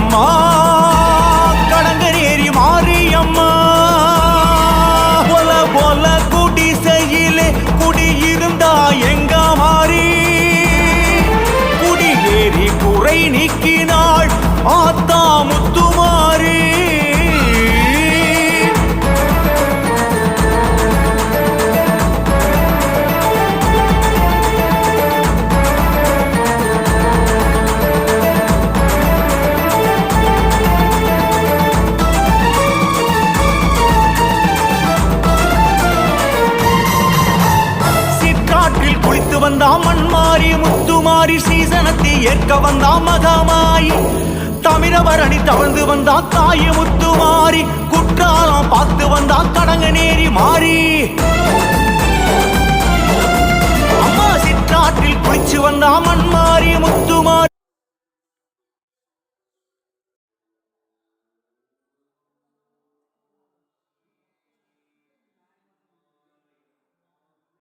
மாரியம்மா கடங்கரேரி மாரியம்மா போல போல குடிசையிலே குடியிருந்தா எங்க மாறி குடியேறி குறை நீக்கினாள் ஆத்தா முத்துமாரி குளித்து வந்தா மண்மாரி முத்துமாரி சீசனத்தை ஏற்க வந்தா மகமாயி தமிழவரணி தவழ்ந்து வந்தா தாய் முத்துமாரி குற்றாலம் பார்த்து வந்தா கடங்கநேரி மாறி அம்மா சிற்றாற்றில் குளிச்சு வந்தா மண்மாரி முத்துமாரி